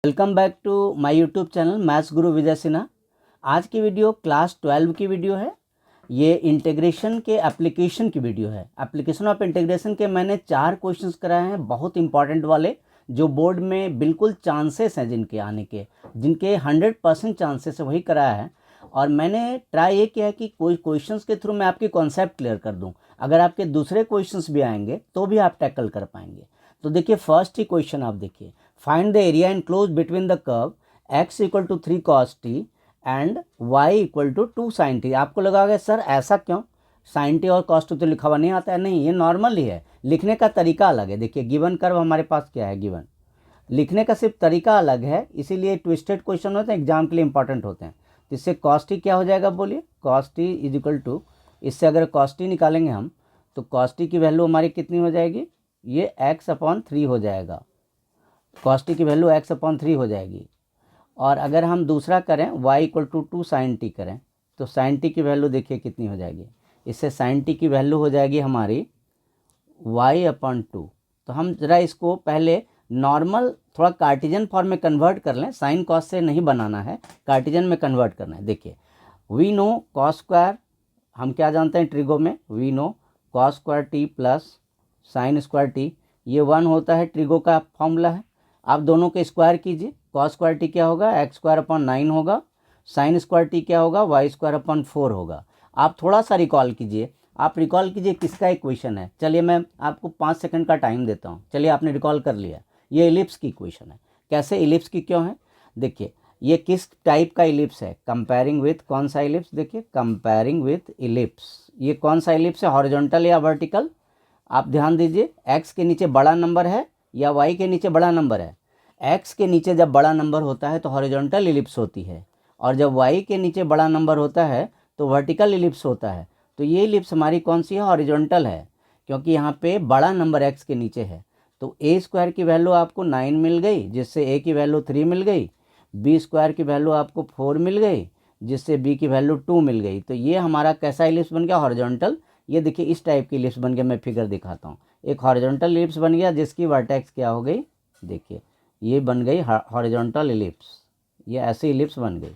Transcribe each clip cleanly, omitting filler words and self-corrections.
Welcome back to my YouTube channel maths Guru Vijay Sinha. आज की video class 12 की वीडियो है। ये इंटीग्रेशन के एप्लीकेशन की वीडियो है। एप्लीकेशन ऑफ इंटीग्रेशन के मैंने 4 क्वेश्चंस कराए हैं, बहुत इंपॉर्टेंट वाले, जो बोर्ड में बिल्कुल चांसेस हैं जिनके आने के, जिनके 100% चांसेस है, वही कराया है। और मैंने ट्राई ये किया है कि कोई क्वेश्चंस के थ्रू मैं आपकी कॉन्सेप्ट क्लियर कर दूं। अगर आपके दूसरे क्वेश्चंस भी आएंगे तो भी आप टैकल कर पाएंगे। तो देखिए, फर्स्ट ही क्वेश्चन आप देखिए, find the area enclose between the curve x equal to 3 cos t and y equal to 2 sin t। आपको लगा सर ऐसा क्यों, sin t और cos t तो लिखा हुआ नहीं आता है। नहीं, ये नॉर्मल ही है, लिखने का तरीका अलग है। देखिए, गिवन कर्व हमारे पास क्या है, गिवन, लिखने का सिर्फ तरीका अलग है, इसीलिए ट्विस्टेड क्वेश्चन होते हैं, एग्जाम के लिए इंपॉर्टेंट होते हैं। तो इससे cos t क्या हो जाएगा, बोलिए, cos t is equal to, इससे अगर cos t निकालेंगे हम तो cos t की वैल्यू हमारी कितनी हो जाएगी, ये x/3 हो जाएगा। cos t की वैल्यू x/3 हो जाएगी। और अगर हम दूसरा करें y equal to 2 sin t करें तो sin t की वैल्यू देखिए कितनी हो जाएगी, इससे sin t की वैल्यू हो जाएगी हमारी y/2। तो हम ज़रा इसको पहले नॉर्मल थोड़ा कार्टिजन फॉर्म में कन्वर्ट कर लें, साइन कॉस से नहीं बनाना है, कार्टिजन में कन्वर्ट करना है। देखिए, वी नो कॉस स्क्वायर, हम क्या जानते हैं ट्रिगो में, we know cos square T plus sine square T, ये 1 होता है, ट्रिगो का फॉर्मूला है। आप दोनों के स्क्वायर कीजिए, कॉस स्क्वायर टी क्या होगा, x² / 9 होगा, साइन स्क्वायर टी क्या होगा, y² / 4 होगा। आप थोड़ा सा रिकॉल कीजिए, आप रिकॉल कीजिए किसका इक्वेशन है। चलिए मैं आपको 5 सेकंड का टाइम देता हूँ। चलिए, आपने रिकॉल कर लिया, ये इलिप्स की इक्वेशन है। कैसे इलिप्स की क्यों है, देखिए, ये किस टाइप का इलिप्स है, कंपेयरिंग विथ कौन सा इलिप्स, देखिए कंपेयरिंग विथ इलिप्स, ये कौन सा इलिप्स है, हॉरिजॉन्टल या वर्टिकल। आप ध्यान दीजिए, x के नीचे बड़ा नंबर है या y के नीचे बड़ा नंबर है। x के नीचे जब बड़ा नंबर होता है तो हॉरिजॉन्टल इलिप्स होती है, और जब y के नीचे बड़ा नंबर होता है तो वर्टिकल इलिप्स होता है। तो ये इलिप्स हमारी कौन सी है, हॉरिजॉन्टल है, क्योंकि यहाँ पे बड़ा नंबर x के नीचे है। तो a² की वैल्यू आपको 9 मिल गई, जिससे a की वैल्यू 3 मिल गई, b² की वैल्यू आपको 4 मिल गई, जिससे b की वैल्यू 2 मिल गई। तो ये हमारा कैसा इलिप्स बन गया, हॉरिजॉन्टल। ये देखिए, इस टाइप की इलिप्स बन गया, मैं फिगर दिखाता हूँ। एक हॉरिजॉन्टल इलिप्स बन गया जिसकी वर्टेक्स क्या हो गई, देखिए ये बन गई हॉरिजॉन्टल इलिप्स, ये ऐसी इलिप्स बन गई।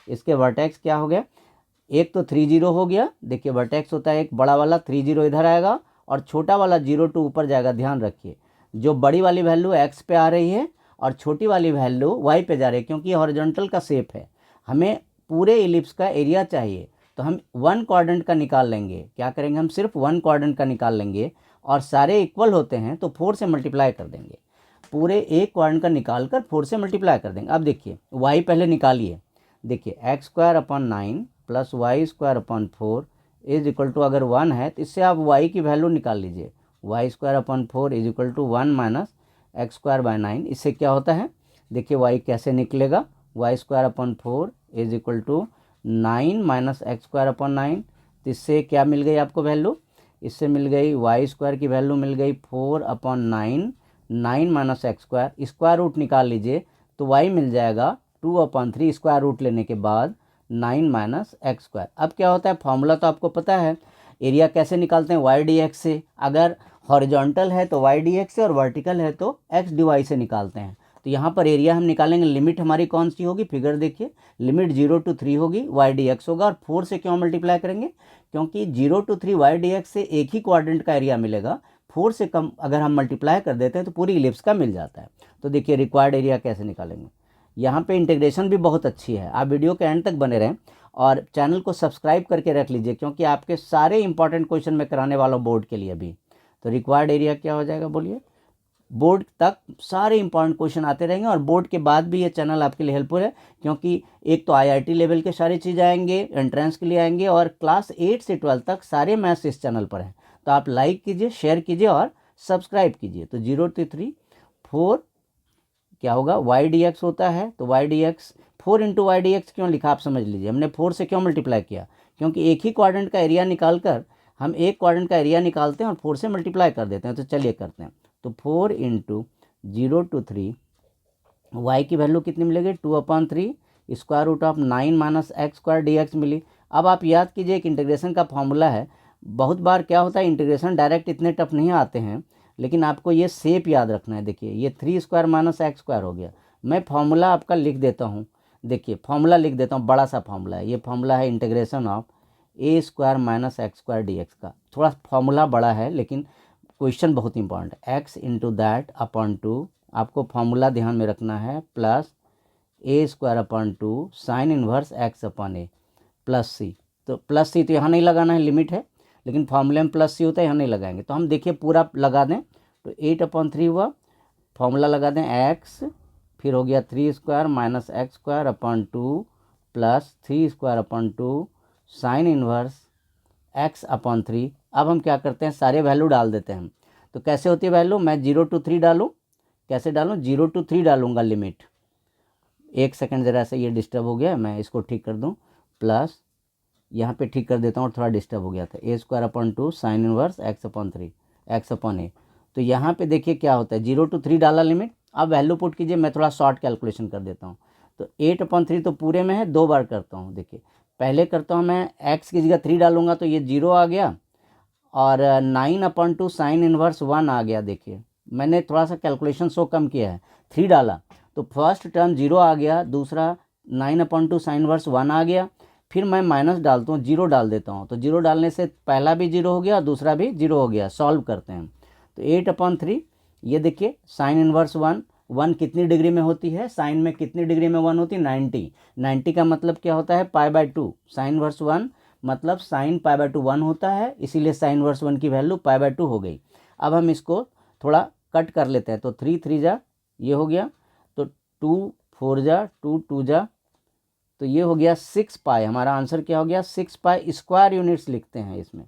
इसके वर्टेक्स क्या हो गया, एक तो 3 0 हो गया, देखिए वर्टेक्स होता है एक बड़ा वाला 3 0 इधर आएगा और छोटा वाला 0 2 ऊपर जाएगा। ध्यान रखिए, जो बड़ी वाली वैल्यू x पे आ रही है और छोटी वाली वैल्यू y पे जा रही है, क्योंकि ये हॉरिजॉन्टल का शेप है। हमें पूरे इलिप्स का एरिया चाहिए, तो हम 1 क्वाड्रेंट का निकाल लेंगे। क्या करेंगे, हम सिर्फ 1 क्वाड्रेंट का निकाल लेंगे, और सारे इक्वल होते हैं तो 4 से मल्टीप्लाई कर देंगे। पूरे एक क्वाड्रेंट का निकाल कर 4 से मल्टीप्लाई कर देंगे। अब देखिए, y पहले निकालिए, देखिए x² / 9 plus y² / 4 is equal to, अगर 1 है तो इससे आप y की वैल्यू निकाल लीजिए, y² / 4 is equal to 1 minus x²/9। इससे क्या होता है, देखिए y कैसे निकलेगा, y² / 4 is equal to 9 minus x²/9। तो इससे क्या मिल गई आपको वैल्यू, इससे मिल गई y² की वैल्यू मिल गई 4/9, 9 माइनस x², स्क्वायर रूट निकाल लीजिए तो y मिल जाएगा 2/3, स्क्वायर रूट लेने के बाद 9 माइनस x²। अब क्या होता है, फॉर्मूला तो आपको पता है, एरिया कैसे निकालते हैं, y dx से। अगर हॉरिजॉन्टल है तो y dx से, और वर्टिकल है तो x dy से निकालते हैं। तो यहाँ पर एरिया हम निकालेंगे, लिमिट हमारी कौन सी होगी, फिगर देखिए, लिमिट 0 to 3 होगी, y dx होगा। और 4 से क्यों मल्टीप्लाई करेंगे, क्योंकि 0 to 3 y dx से एक ही क्वाड्रेंट का एरिया मिलेगा, 4 से कम अगर हम मल्टीप्लाई कर देते हैं तो पूरी इलिप्स का मिल जाता है। तो देखिए, रिक्वायर्ड एरिया कैसे निकालेंगे, यहाँ पे इंटीग्रेशन भी बहुत अच्छी है। आप वीडियो के एंड तक बने रहें और चैनल को सब्सक्राइब करके रख लीजिए, क्योंकि आपके सारे इंपॉर्टेंट क्वेश्चन मैं कराने वाला हूँ बोर्ड के लिए अभी। तो रिक्वायर्ड एरिया क्या हो जाएगा, बोलिए, बोर्ड तक सारे इंपॉर्टेंट क्वेश्चन आते रहेंगे, और बोर्ड के बाद भी ये चैनल आपके लिए हेल्पफुल है, क्योंकि एक तो आईआईटी लेवल के सारी चीज़ आएंगे, एंट्रेंस के लिए आएंगे, और क्लास 8 से 12 तक सारे मैथ्स इस चैनल पर हैं। तो आप लाइक कीजिए, शेयर कीजिए और सब्सक्राइब कीजिए। तो 0 to 3 4 क्या होगा, y dx होता है, तो y dx 4 into Y D X क्यों लिखा, आप समझ लीजिए, हमने 4 से क्यों मल्टीप्लाई किया, क्योंकि एक ही क्वाड्रेंट का एरिया निकाल कर हम एक क्वाड्रेंट का एरिया निकालते हैं और 4 से मल्टीप्लाई कर देते हैं। तो चलिए करते हैं, तो 4 इंटू 0 to 3, y की वैल्यू कितनी मिलेगी, 2/3, square root of 9 minus x² dx मिली। अब आप याद कीजिए, एक इंटीग्रेशन का फॉर्मूला है, बहुत बार क्या होता है, इंटीग्रेशन डायरेक्ट इतने टफ नहीं आते हैं, लेकिन आपको ये शेप याद रखना है। देखिए, ये 3² माइनस x² हो गया, मैं फॉर्मूला आपका लिख देता हूँ, देखिए फॉर्मूला लिख देता हूँ, बड़ा सा फॉर्मूला है, ये फॉर्मूला है integration of A square minus x square D x का। थोड़ा फॉर्मूला बड़ा है लेकिन क्वेश्चन बहुत इंपॉर्टेंट है। X into that upon two, आपको फॉर्मूला ध्यान में रखना है, plus a square upon two sine inverse x upon a plus c. तो प्लस सी तो यहाँ नहीं लगाना है, लिमिट है, लेकिन फॉर्मूले में प्लस सी होता है, यहाँ नहीं लगाएंगे। तो हम देखिए पूरा लगा दें तो 8/3 हुआ, फॉर्मूला लगा दें एक्स, फिर हो गया 3 square minus x square upon two plus 3 square upon two sine inverse x upon 3। अब हम क्या करते हैं, सारे वैल्यू डाल देते हैं। तो कैसे होती है वैल्यू, मैं 0 to 3 डालूँ, कैसे डालूँ, 0 to 3 डालूँगा लिमिट। एक सेकंड ज़रा से ये डिस्टर्ब हो गया, मैं इसको ठीक कर दूँ, प्लस यहाँ पे ठीक कर देता हूँ और थोड़ा डिस्टर्ब हो गया था, a square upon two sine inverse x upon 3 x upon a. तो यहाँ पे देखिए क्या होता है, 0 to 3 डाला लिमिट। अब वैल्यू पुट कीजिए, मैं थोड़ा शॉर्ट कैलकुलेशन कर देता हूँ। तो 8/3 तो पूरे में है, 2 बार करता हूँ। देखिए पहले करता हूँ मैं, एक्स की जगह 3 डालूंगा तो ये 0 आ गया, और 9/2 साइन इनवर्स 1 आ गया। देखिए मैंने थोड़ा सा कैलकुलेशन शो कम किया है, 3 डाला तो फर्स्ट टर्म 0 आ गया, दूसरा 9/2 साइन इनवर्स 1 आ गया, फिर मैं माइनस डालता हूँ, 0 डाल देता हूँ। तो 0 डालने से पहला भी 0 हो गया और दूसरा भी 0 हो गया। सॉल्व करते हैं तो 8/3, ये देखिए साइन इनवर्स 1, 1 कितनी डिग्री में होती है, साइन में कितनी डिग्री में 1 होती है, 90। 90 का मतलब क्या होता है, π/2। साइन इनवर्स 1 मतलब साइन π/2 1 होता है, इसीलिए साइन इनवर्स 1 की वैल्यू π/2 हो गई। अब हम इसको थोड़ा कट कर लेते हैं, तो 3 3 जा ये हो गया, तो 2 4 जा 2 2 जा, तो ये हो गया 6π। हमारा आंसर क्या हो गया, 6π स्क्वायर यूनिट्स लिखते हैं इसमें।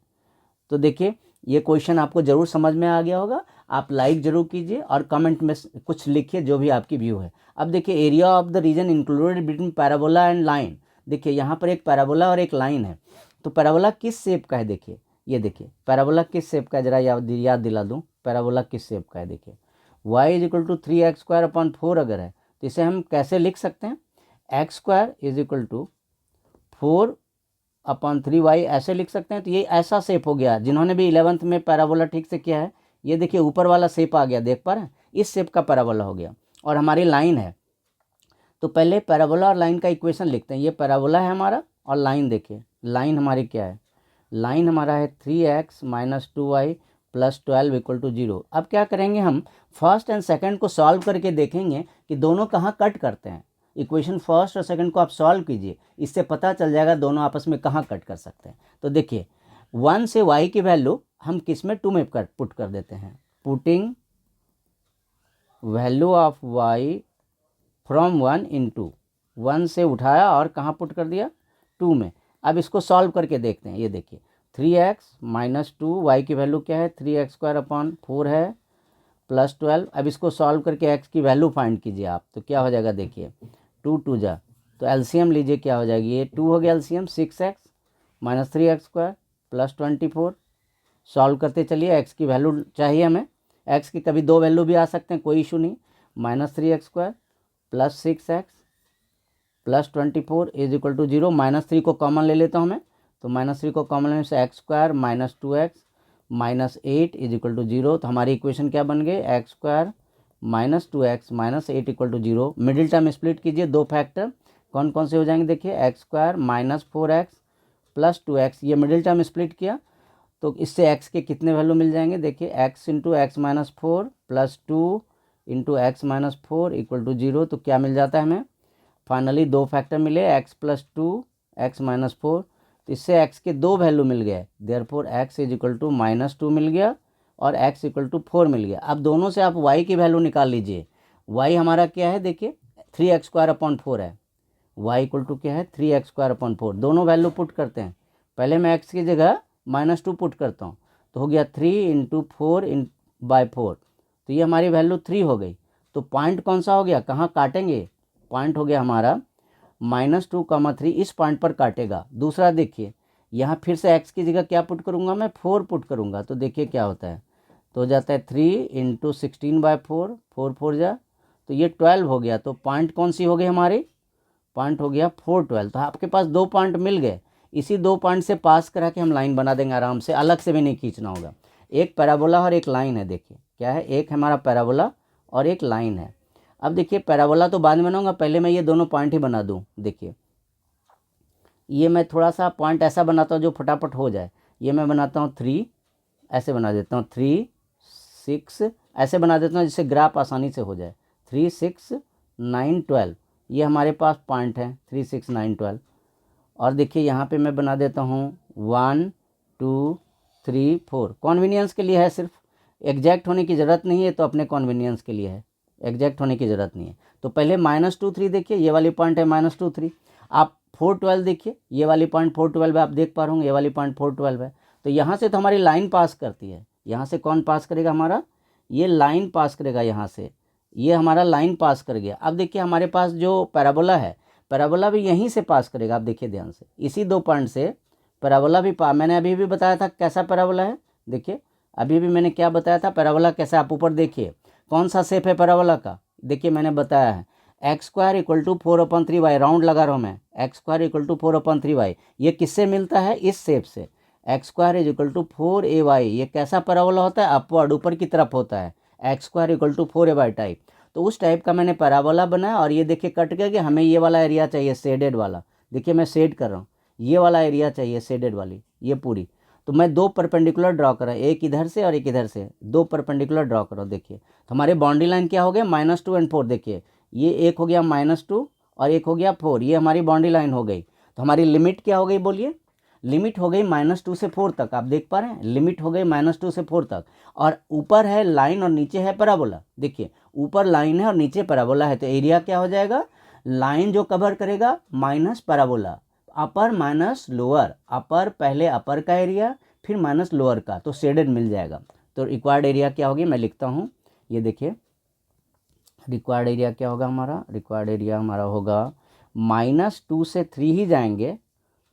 तो देखिए ये क्वेश्चन आपको जरूर समझ में आ गया होगा। आप लाइक जरूर कीजिए और कमेंट में कुछ लिखिए जो भी आपकी व्यू है। अब देखिए area of the region included between parabola and line. देखिए यहाँ पर एक पैराबोला और एक लाइन है, तो पैराबोला किस शेप का है, देखिए ये देखिए पैराबोला किस शेप का है, जरा याद दिला दूँ, पैराबोला किस शेप का है। देखिए y = 3x² अगर है तो इसे हम कैसे लिख सकते हैं, x² = 4/3y ऐसे लिख सकते हैं। तो ये ऐसा शेप हो गया, जिन्होंने भी 11th में पैराबोला ठीक से किया है, ये देखिए ऊपर वाला शेप आ गया, देख पा रहे हैं, इस शेप का पैराबोला हो गया। और हमारी लाइन है, तो पहले पैराबोला और लाइन का इक्वेशन लिखते हैं। ये पैराबोला है हमारा, और लाइन देखिए, लाइन हमारी क्या है, लाइन हमारा है 3x - 2y + 12 = 0। अब क्या करेंगे, हम फर्स्ट एंड सेकंड को सॉल्व करके देखेंगे कि दोनों कहाँ कट करते हैं। इक्वेशन फर्स्ट और सेकंड को आप सॉल्व कीजिए, इससे पता चल जाएगा दोनों आपस में कहाँ कट कर सकते हैं। तो देखिए 1 से y की वैल्यू हम किस में, 2 में पुट कर देते हैं। Putting value of y from 1 × 1 से उठाया और कहाँ पुट कर दिया, 2 में। अब इसको सॉल्व करके देखते हैं। ये देखिए 3x - 2, y की वैल्यू क्या है, 3x² है + 12। अब इसको सॉल्व करके x की वैल्यू फाइंड कीजिए आप, तो क्या हो जाएगा, देखिए 2 2 जा, तो एलसीएम लीजिए, क्या हो जाएगी, ये 2 हो गया एलसीएम, 6x - 3x² + 24। सॉल्व करते चलिए, x की वैल्यू चाहिए हमें, x की कभी 2 वैल्यू भी आ सकते हैं, कोई इशू नहीं। -3x² + 6x + 24 = 0। -3 को कॉमन ले लेता हूँ मैं, तो -3 को कॉमन लेने से x² - 2x - 8 = 0। तो हमारी इक्वेशन क्या बन गई, x² - 2x - 8 = 0। Middle term split कीजिए, 2 फैक्टर कौन कौन से हो जाएंगे, देखिए x² - 4x + 2x, ये मिडिल टर्म स्प्लिट किया तो इससे x के कितने वैल्यू मिल जाएंगे, देखिए x × x - 4 + 2 × x - 4 = 0। तो क्या मिल जाता है हमें, फाइनली 2 फैक्टर मिले, x + 2 x - 4, तो इससे x के 2 वैल्यू मिल गए, देयरफॉर x = -2 मिल गया और x = 4 मिल गया। अब दोनों से आप y की वैल्यू निकाल लीजिए। y हमारा क्या है, देखिए 3x² है, y = क्या है, 3x² 4। दोनों वैल्यू पुट करते हैं, पहले मैं x की जगह -2 पुट करता हूँ, तो हो गया 3 × 4/4, तो ये हमारी वैल्यू 3 हो गई। तो पॉइंट कौन सा हो गया, कहाँ काटेंगे, पॉइंट हो गया हमारा -2, 3, इस पॉइंट पर काटेगा। दूसरा देखिए, यहाँ फिर से x की जगह क्या पुट करूँगा, मैं 4 पुट करूँगा, तो देखिए क्या होता है, तो हो जाता है 3 × 16/4, 4 4 जा, तो ये 12 हो गया। तो पॉइंट कौन सी हो गई हमारी, पॉइंट हो गया 4 12। तो आपके पास 2 पॉइंट मिल गए, इसी 2 पॉइंट से पास करा के हम लाइन बना देंगे आराम से, अलग से भी नहीं खींचना होगा। एक पैराबोला और एक लाइन है, देखिए क्या है, एक हमारा पैराबोला और एक लाइन है। अब देखिए पैराबोला तो बाद में बनाऊंगा, पहले मैं ये दोनों पॉइंट ही बना दूं। देखिए ये मैं थोड़ा सा पॉइंट ऐसा बनाता हूँ जो फटाफट हो जाए। ये मैं बनाता हूँ 3, ऐसे बना देता हूँ 3 6, ऐसे बना देता हूँ जिससे ग्राफ आसानी से हो जाए। 3 6 9 12 ये हमारे पास पॉइंट है 3 6 9 12। और देखिए यहाँ पे मैं बना देता हूँ 1 2 3 4, कॉन्वीनियंस के लिए है, सिर्फ एग्जैक्ट होने की ज़रूरत नहीं है, तो अपने कॉन्वीनियंस के लिए है, एग्जैक्ट होने की ज़रूरत नहीं है। तो पहले -2 3 देखिए, ये वाली पॉइंट है -2 3। आप 4 12 देखिए, ये वाली पॉइंट 4 12 है, आप देख पा रहे होंगे ये वाली पॉइंट 4 12 है। तो यहाँ से तो हमारी लाइन पास करती है, यहाँ से कौन पास करेगा, हमारा ये लाइन पास करेगा यहाँ से, ये हमारा लाइन पास कर गया। अब देखिए हमारे पास जो पैराबोला है, पैराबोला भी यहीं से पास करेगा। आप देखिए ध्यान से, इसी 2 पॉइंट से पैराबोला भी मैंने अभी भी बताया था कैसा पैराबोला है। देखिए अभी भी मैंने क्या बताया था, पैराबोला कैसा, आप ऊपर देखिए कौन सा शेप है पैराबोला का। देखिए मैंने बताया है x² = 4/3y, राउंड लगा रहा हूँ मैं, x² = 4/3y। ये किससे मिलता है, इस शेप से। x² = 4ay, ये कैसा पैराबोला होता है, अपवर्ड, ऊपर की तरफ होता है, x² = 4ay टाइप। तो उस टाइप का मैंने पैराबोला बनाया। और ये देखिए कट गया कि हमें ये वाला एरिया चाहिए शेडेड वाला। देखिए मैं शेड कर रहा हूँ, ये वाला एरिया चाहिए शेडेड वाली, ये पूरी। तो मैं 2 परपेंडिकुलर ड्रॉ कर रहा हूँ, एक इधर से और एक इधर से, 2 परपेंडिकुलर ड्रॉ कर रहा हूँ। देखिए तो हमारे बाउंड्री लाइन क्या हो गया, -2 और 4। देखिए ये एक हो गया -2 और एक हो गया 4, ये हमारी बाउंड्री लाइन हो गई। तो हमारी लिमिट क्या हो गई, बोलिए, लिमिट हो गई -2 से 4 तक। आप देख पा रहे हैं, लिमिट हो गई -2 से 4 तक। और ऊपर है लाइन और नीचे है पैराबोला। देखिए ऊपर लाइन है और नीचे पैराबोला है, तो एरिया क्या हो जाएगा, लाइन जो कवर करेगा minus parabola, upper minus lower, upper पहले अपर का एरिया फिर माइनस लोअर का, तो शेडेड मिल जाएगा। तो रिक्वायर्ड एरिया क्या होगी, मैं लिखता हूँ, ये देखिए रिक्वायर्ड एरिया क्या होगा हमारा, रिक्वायर्ड एरिया हमारा होगा -2 से 3 ही जाएंगे,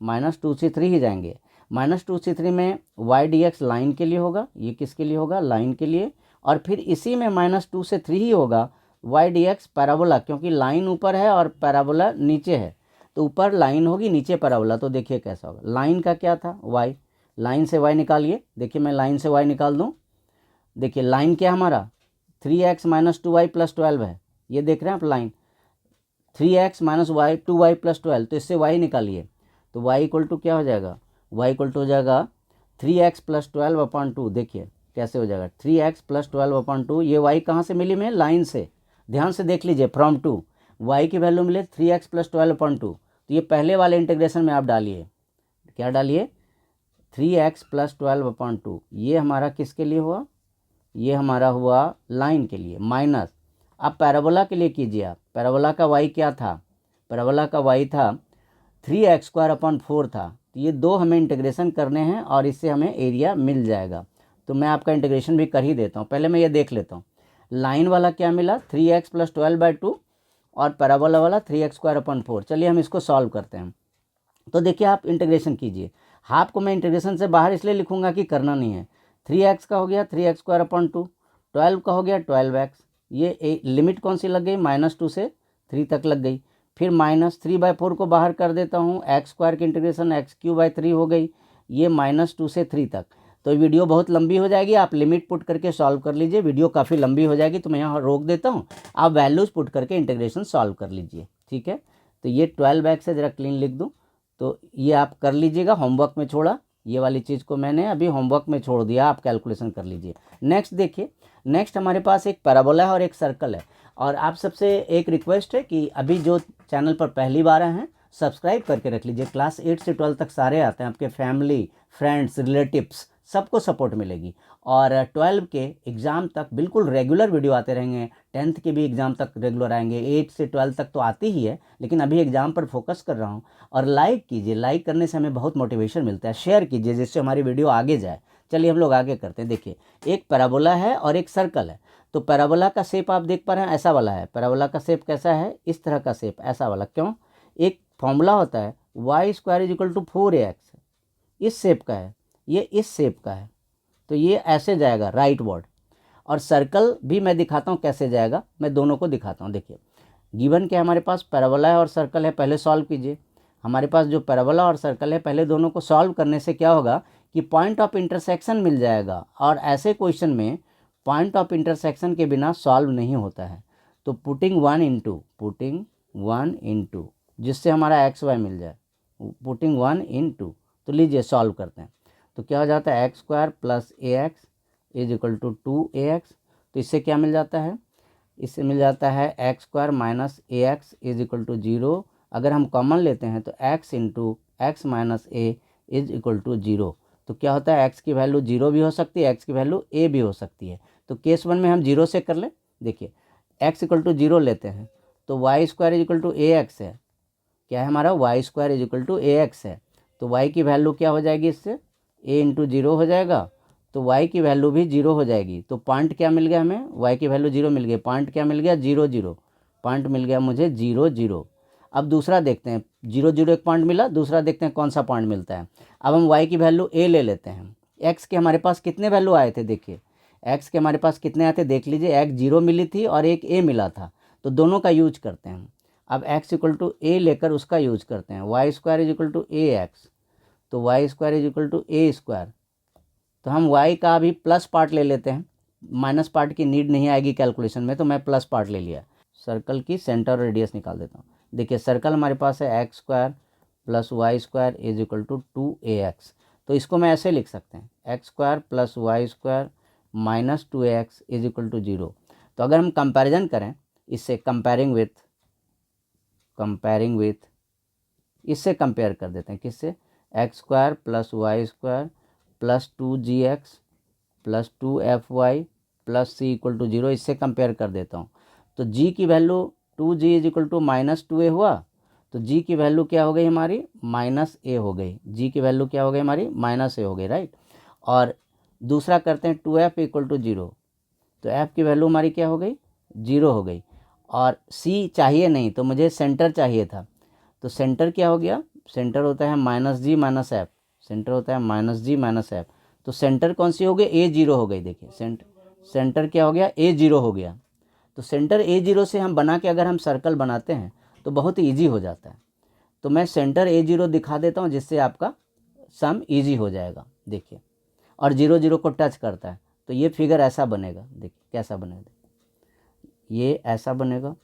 -2 से 3 ही जाएंगे। -2 से 3 में y/dx लाइन के लिए होगा, ये किसके लिए होगा, लाइन के लिए। और फिर इसी में -2 से 3 ही होगा y/dx पैराबोला, क्योंकि लाइन ऊपर है और पैराबोला नीचे है, तो ऊपर लाइन होगी नीचे पैराबोला। तो देखिए कैसा होगा, लाइन का क्या था y, लाइन से y निकालिए। देखिए मैं लाइन से y निकाल दूँ। देखिए लाइन क्या हमारा 3x - 2y + 12 है, ये देख रहे हैं आप, लाइन 3x - 2y + 12, तो इससे y निकालिए। तो y = क्या हो जाएगा, y = हो जाएगा 3x + 12/2। देखिए कैसे हो जाएगा, 3x + 12/2। ये y कहाँ से मिली में, लाइन से, ध्यान से देख लीजिए, फ्रॉम टू y की वैल्यू मिले 3x + 12/2। तो ये पहले वाले इंटीग्रेशन में आप डालिए, क्या डालिए, 3x + 12/2। ये हमारा किसके लिए हुआ, ये हमारा हुआ लाइन के लिए, माइनस। अब पैराबोला के लिए कीजिए आप, पैराबोला का y क्या था, पैराबोला का y था 3x² / 4 था। तो ये 2 हमें इंटीग्रेशन करने हैं और इससे हमें एरिया मिल जाएगा। तो मैं आपका इंटीग्रेशन भी कर ही देता हूँ, पहले मैं ये देख लेता हूँ। लाइन वाला क्या मिला, 3x + 12/2 और पैराबोला वाला 3x² / 4। चलिए हम इसको सॉल्व करते हैं। तो देखिए आप इंटीग्रेशन कीजिए, हाफ को मैं इंटीग्रेशन से बाहर इसलिए लिखूंगा कि करना नहीं है। 3x का हो गया 3x² / 2, 12 का हो गया 12x। ये लिमिट कौन सी लग गई, -2 से 3 तक लग गई। फिर -3/4 को बाहर कर देता हूँ, x² की इंटीग्रेशन x³ / 3 हो गई, ये -2 से 3 तक। तो वीडियो बहुत लंबी हो जाएगी, आप लिमिट पुट करके सॉल्व कर लीजिए, वीडियो काफ़ी लंबी हो जाएगी, तो मैं यहाँ रोक देता हूँ, आप वैल्यूज़ पुट करके इंटीग्रेशन सॉल्व कर लीजिए, ठीक है। तो ये 12x से ज़रा क्लीन लिख दूँ, तो ये आप कर लीजिएगा, होमवर्क में छोड़ा, ये वाली चीज़ को मैंने अभी होमवर्क में छोड़ दिया, आप कैलकुलेशन कर लीजिए। नेक्स्ट देखिए, नेक्स्ट हमारे पास एक पैराबोला है और एक सर्कल है। और आप सबसे एक रिक्वेस्ट है कि अभी जो चैनल पर पहली बार आए हैं, सब्सक्राइब करके रख लीजिए। क्लास 8 से 12 तक सारे आते हैं, आपके फैमिली, फ्रेंड्स, रिलेटिव्स सबको सपोर्ट मिलेगी। और 12 के एग्ज़ाम तक बिल्कुल रेगुलर वीडियो आते रहेंगे, 10th के भी एग्ज़ाम तक रेगुलर आएंगे, 8 से 12 तक तो आती ही है, लेकिन अभी एग्ज़ाम पर फोकस कर रहा हूँ। और लाइक कीजिए, लाइक करने से हमें बहुत मोटिवेशन मिलता है। शेयर कीजिए जिससे हमारी वीडियो आगे जाए। चलिए हम लोग आगे करते हैं। देखिए एक पैराबोला है और एक सर्कल है। तो पैराबोला का शेप आप देख पा रहे हैं, ऐसा वाला है। पैराबोला का शेप कैसा है, इस तरह का शेप, ऐसा वाला। क्यों, एक फॉर्मूला होता है y² = 4ax, इस शेप का है, ये इस शेप का है, तो ये ऐसे जाएगा राइट वर्ड। और सर्कल भी मैं दिखाता हूँ कैसे जाएगा, मैं दोनों को दिखाता हूँ। देखिए गिवन के हमारे पास पैराबोला है और सर्कल है, पहले सॉल्व कीजिए। हमारे पास जो पैराबोला और सर्कल है, पहले दोनों को सॉल्व करने से क्या होगा कि पॉइंट ऑफ इंटरसेक्शन मिल जाएगा। और ऐसे क्वेश्चन में पॉइंट ऑफ इंटरसेक्शन के बिना सॉल्व नहीं होता है। तो पुटिंग 1 इंटू जिससे हमारा एक्स वाई मिल जाए, पुटिंग 1 इंटू, तो लीजिए सॉल्व करते हैं। तो क्या हो जाता है, X square plus A X is equal to 2ax। तो इससे क्या मिल जाता है, इससे मिल जाता है X square minus A X is equal to 0। अगर हम कॉमन लेते हैं तो x into X minus A is equal to 0। तो क्या होता है, x की वैल्यू 0 भी हो सकती है, x की वैल्यू a भी हो सकती है। तो केस 1 में हम 0 से कर लें। देखिए x इक्वल टू 0 लेते हैं तो Y square is equal to A X है। क्या है हमारा, Y square is equal to A X है। तो y की वैल्यू क्या हो जाएगी, इससे a इंटू 0 हो जाएगा, तो y की वैल्यू भी 0 हो जाएगी। तो पॉइंट क्या मिल गया हमें, y की वैल्यू 0 मिल गई, पॉइंट क्या मिल गया, 0 0, पॉइंट मिल गया मुझे 0 0। अब दूसरा देखते हैं, 0 0 एक पॉइंट मिला, दूसरा देखते हैं कौन सा पॉइंट मिलता है। अब हम y की वैल्यू a ले लेते हैं। x के हमारे पास कितने वैल्यू आए थे, देखिए x के हमारे पास कितने आए थे, देख लीजिए, x 0 मिली थी और एक a मिला था, तो दोनों का यूज करते हैं। अब x इक्वल टू a लेकर उसका यूज करते हैं, y square is equal to A x, तो Y square is equal to a square. तो हम y का भी प्लस पार्ट ले लेते हैं, माइनस पार्ट की नीड नहीं आएगी कैलकुलेशन में, तो मैं प्लस पार्ट ले लिया। सर्कल की सेंटर रेडियस निकाल देता हूँ। देखिए सर्कल हमारे पास है X square plus Y square is equal to 2ax। तो इसको मैं ऐसे लिख सकते हैं, X square plus Y square minus 2ax is equal to 0। तो अगर हम कंपैरिजन करें इससे, कंपेयरिंग विथ इससे कंपेयर कर देते हैं, किससे, X square plus Y square plus 2gx plus 2fy plus c equal to 0, इससे कंपेयर कर देता हूँ। तो g की value 2g is equal to minus 2a हुआ, तो g की वैल्यू क्या हो गई हमारी, माइनस a हो गई, g की वैल्यू क्या हो गई हमारी, माइनस a हो गई, राइट। और दूसरा करते हैं 2f इक्वल टू 0, तो f की वैल्यू हमारी क्या हो गई, 0 हो गई। और c चाहिए नहीं, तो मुझे सेंटर चाहिए था, तो सेंटर क्या हो गया, सेंटर होता है माइनस जी माइनस एफ, सेंटर होता है माइनस जी माइनस एफ। तो सेंटर कौन सी हो गई, a0 हो गई। देखिए सेंटर क्या हो गया, a0 हो गया। तो सेंटर a0 से हम बना के अगर हम सर्कल बनाते हैं तो बहुत ईजी हो जाता है। तो मैं सेंटर a0 दिखा देता हूँ, जिससे आपका सम ईजी हो जाएगा। देखिए, और 0 0 को टच करता है, तो ये फिगर ऐसा बनेगा। देखिए कैसा बनेगा, ये ऐसा बनेगा,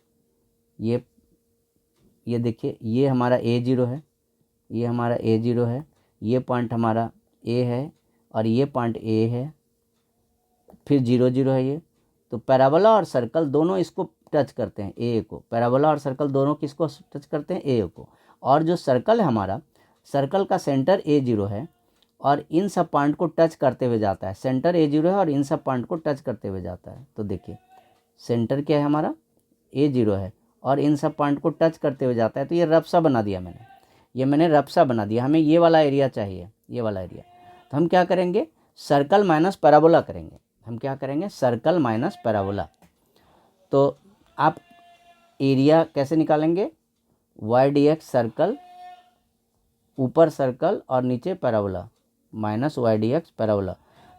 ये देखिए, ये हमारा a0 है, ये हमारा a0 है, ये पॉइंट हमारा a है और ये पॉइंट a है, फिर 0 0 है ये। तो पैराबोला और सर्कल दोनों इसको टच करते हैं, ए को। पैराबोला और सर्कल दोनों किसको टच करते हैं, ए को। और जो सर्कल है हमारा, सर्कल का सेंटर a0 है और इन सब पॉइंट को टच करते हुए जाता है। सेंटर a0 है और इन सब पॉइंट को टच करते हुए जाता है। तो देखिए सेंटर क्या है हमारा, a0 है और इन सब पॉइंट को टच करते हुए जाता है। तो ये रफ सा बना दिया मैंने, ये मैंने रफ सा बना दिया। हमें ये वाला एरिया चाहिए, ये वाला एरिया। तो हम क्या करेंगे, सर्कल माइनस पैराबोला करेंगे। हम क्या करेंगे, सर्कल माइनस पैराबोला। तो आप एरिया कैसे निकालेंगे, वाई डी एक्स सर्कल, ऊपर सर्कल और नीचे parabola, minus Y D X parabola.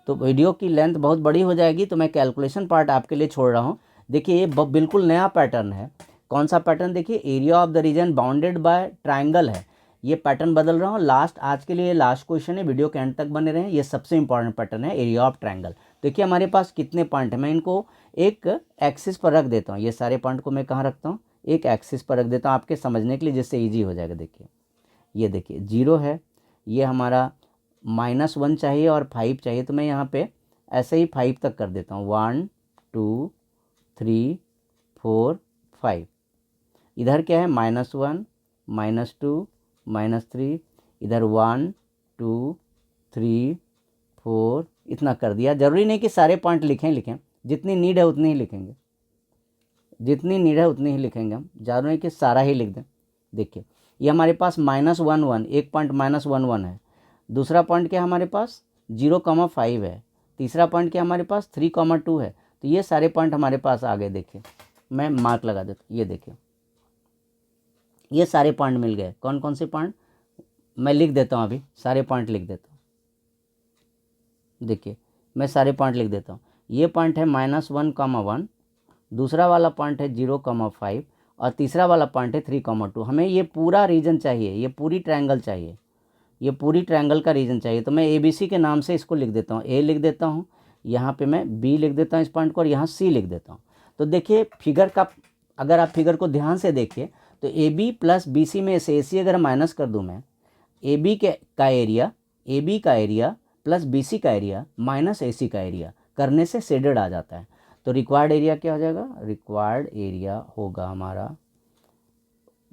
तो वीडियो की लेंथ बहुत बड़ी हो जाएगी, तो मैं कैलकुलेशन पार्ट आपके लिए छोड़ रहा हूँ। देखिए ये बिल्कुल नया पैटर्न है। कौन सा पैटर्न, देखिए area of the reason bounded by triangle है। ये पैटर्न बदल रहा हूँ। लास्ट, आज के लिए लास्ट क्वेश्चन है, वीडियो के एंड तक बने रहें। ये सबसे इंपॉर्टेंट पैटर्न है, एरिया ऑफ ट्राइंगल। देखिए हमारे पास कितने पॉइंट है, मैं इनको एक एक्सिस पर रख देता हूँ। ये सारे पॉइंट को मैं कहाँ रखता हूँ, एक एक्सिस पर रख देता हूँ आपके समझने के लिए, जिससे ईजी हो जाएगा। देखिए ये देखिए 0 है, ये हमारा -1 चाहिए और 5 चाहिए, तो मैं यहाँ पे ऐसे ही 5 तक कर देता हूँ। 1 2 3 4 5। इधर क्या है, -1 -2 -3, इधर 1 2 3 4, इतना कर दिया। ज़रूरी नहीं कि सारे पॉइंट लिखें, जितनी नीड है उतनी ही लिखेंगे, जितनी नीड है उतनी ही लिखेंगे हम, ज़रूरी नहीं कि सारा ही लिख दें। देखिए ये हमारे पास -1 1, एक पॉइंट -1 1 है। दूसरा पॉइंट क्या हमारे पास 0,5 है। तीसरा पॉइंट क्या हमारे पास 3,2 है। तो ये सारे पॉइंट हमारे पास आ गए। देखिए मैं मार्क लगा देता हूँ, ये देखिए ये सारे पॉइंट मिल गए। कौन कौन से पॉइंट, मैं लिख देता हूँ, अभी सारे पॉइंट लिख देता हूँ। देखिए मैं सारे पॉइंट लिख देता हूँ। ये पॉइंट है -1,1, दूसरा वाला पॉइंट है 0,5 और तीसरा वाला पॉइंट है 3,2। हमें ये पूरा रीजन चाहिए, ये पूरी ट्रायंगल चाहिए, ये पूरी ट्रायंगल का रीजन चाहिए। तो मैं ABC के नाम से इसको लिख देता हूँ। A लिख देता हूँ, यहाँ पे मैं B लिख देता हूँ इस पॉइंट को, और यहाँ C लिख देता हूँ। तो देखिए फिगर का अगर आप फिगर को ध्यान से देखिए तो A B plus B C में से ए सी अगर माइनस कर दूँ मैं, ए बी का एरिया प्लस बी सी का एरिया माइनस ए सी का एरिया करने से शेडेड आ जाता है। तो रिक्वायर्ड एरिया क्या हो जाएगा, रिक्वायर्ड एरिया होगा हमारा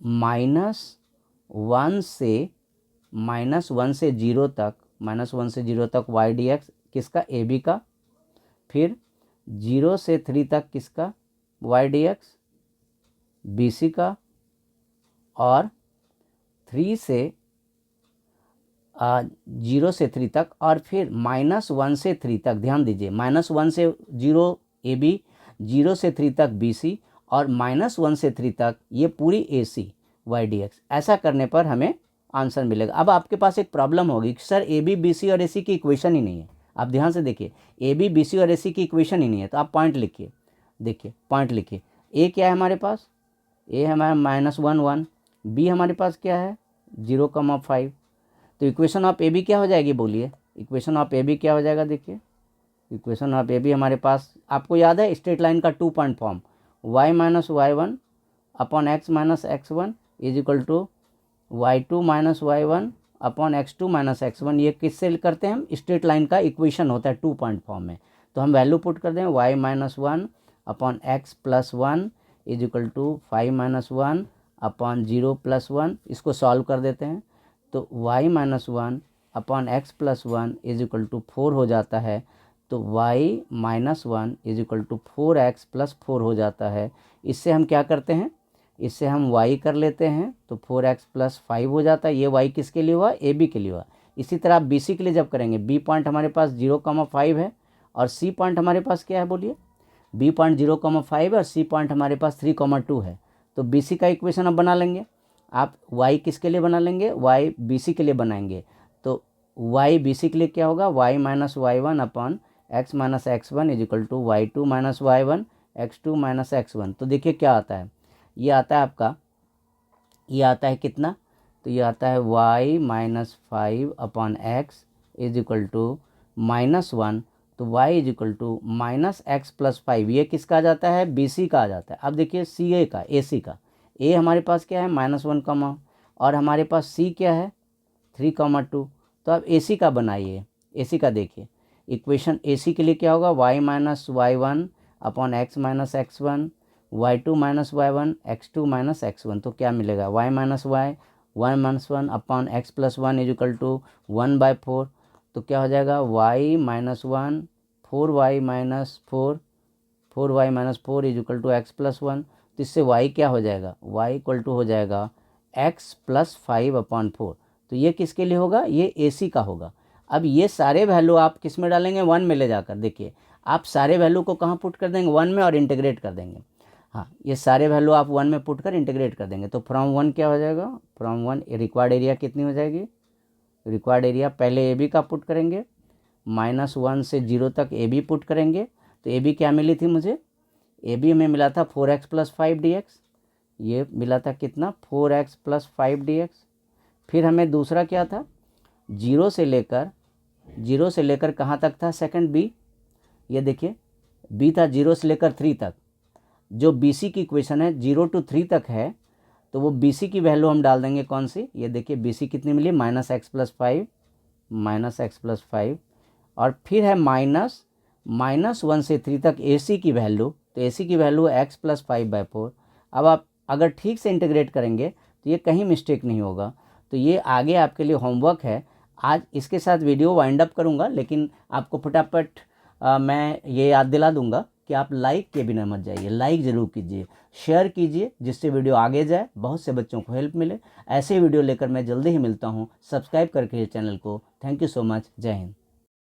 -1 से 0 तक वाई डी एक्स किसका, ए बी का, फिर 0 से 3 तक किसका, Y D X B C का, और 0 से 3 तक, और फिर -1 से 3 तक, ध्यान दीजिए -1 से 0 ए बी, 0 से 3 तक बी सी, और -1 से 3 तक ये पूरी ए सी वाई डी एक्स। ऐसा करने पर हमें आंसर मिलेगा। अब आपके पास एक प्रॉब्लम होगी कि sir A B B C और ए सी की इक्वेशन ही नहीं है। आप ध्यान से देखिए, ए बी बी सी और ए सी की इक्वेशन ही नहीं है, तो आप पॉइंट लिखिए, देखिए पॉइंट लिखिए। ए क्या है हमारे पास, ए है हमारा -1 1, बी हमारे पास क्या है 0,5। तो इक्वेशन ऑफ ए बी क्या हो जाएगी, बोलिए इक्वेशन ऑफ ए बी क्या हो जाएगा। देखिए इक्वेशन ऑफ ए बी हमारे पास, आपको याद है स्ट्रेट लाइन का 2 point form, y minus y1 upon x minus x1 is equal to y2 minus y1 upon x2 minus x1। ये किससे करते हैं हम, स्ट्रेट लाइन का इक्वेशन होता है 2 पॉइंट फॉर्म में। तो हम वैल्यू पुट कर दें y minus 1 upon x plus 1 is equal to 5 minus 1 upon 0 plus 1। इसको सॉल्व कर देते हैं तो y minus 1 upon x plus 1 is equal to 4 हो जाता है। तो y minus 1 is equal to 4x plus 4 हो जाता है। इससे हम क्या करते हैं, इससे हम y कर लेते हैं तो 4x प्लस 5 हो जाता है। ये y किसके लिए हुआ, ए बी के लिए हुआ। इसी तरह आप बी सी के लिए जब करेंगे, बी पॉइंट हमारे पास 0,5 है और सी पॉइंट हमारे पास क्या है, बोलिए बी पॉइंट 0,5 है और सी पॉइंट हमारे पास 3,2 है। तो बी सी का इक्वेशन अब बना लेंगे। आप y किसके लिए बना लेंगे, y बी सी के लिए बनाएंगे। तो y बी सी के लिए क्या होगा, y minus y1 upon x minus x1 is equal to y2 minus y1 x2 minus x1। तो देखिए क्या आता है, ये आता है आपका, ये आता है कितना, तो ये आता है y minus 5 upon x is equal to -1। तो y is equal to minus X plus 5। ये किसका आ जाता है, बी सी का आ जाता है। अब देखिए सी ए का, ए सी का, ए हमारे पास क्या है -1, और हमारे पास सी क्या है 3,2। तो अब ए सी का बनाइए, ए सी का देखिए इक्वेशन, ए सी के लिए क्या होगा, y minus y1 upon x minus x1 y2 minus y1 x2 minus x1। तो क्या मिलेगा, y minus y 1 upon x plus 1 is equal to 1/4। तो क्या हो जाएगा, y minus 1 4y minus 4 is equal to x plus 1। तो इससे y क्या हो जाएगा, y इक्वल टू हो जाएगा x प्लस 5/4। तो ये किसके लिए होगा, ये ए सी का होगा। अब ये सारे वैल्यू आप किस में डालेंगे, 1 में ले जाकर। देखिए आप सारे वैल्यू को कहाँ पुट कर देंगे, 1 में, और इंटीग्रेट कर देंगे। हाँ, ये सारे वैल्यू आप 1 में पुट कर इंटीग्रेट कर देंगे। तो फ्रॉम 1 क्या हो जाएगा, फ्रॉम 1 रिक्वायर्ड एरिया कितनी हो जाएगी, रिक्वायर्ड एरिया पहले ए बी का पुट करेंगे, -1 से 0 तक ए बी पुट करेंगे। तो ए बी क्या मिली थी मुझे, ए बी में मिला था 4x प्लस 5 डी एक्स। ये मिला था कितना, 4x प्लस 5 डी एक्स। फिर हमें दूसरा क्या था, 0 से लेकर कहाँ तक था, सेकंड बी। ये देखिए बी था 0 से लेकर 3 तक। जो बी सी की इक्वेशन है 0 to 3 तक है, तो वो बी सी की वैल्यू हम डाल देंगे कौन सी, ये देखिए बी सी कितनी मिली, -x प्लस 5 और फिर है -1 से 3 तक ए सी की वैल्यू। तो ए सी की वैल्यू है x प्लस 5/4। अब आप अगर ठीक से इंटीग्रेट करेंगे तो ये कहीं मिस्टेक नहीं होगा। तो ये आगे आपके लिए होमवर्क है। आज इसके साथ वीडियो वाइंड अप करूँगा, लेकिन आपको फटाफट मैं ये याद दिला दूंगा कि आप लाइक के बिना मत जाइए, लाइक ज़रूर कीजिए, शेयर कीजिए, जिससे वीडियो आगे जाए, बहुत से बच्चों को हेल्प मिले। ऐसे वीडियो लेकर मैं जल्दी ही मिलता हूँ। सब्सक्राइब करके चैनल को। Thank you so much. जय हिंद।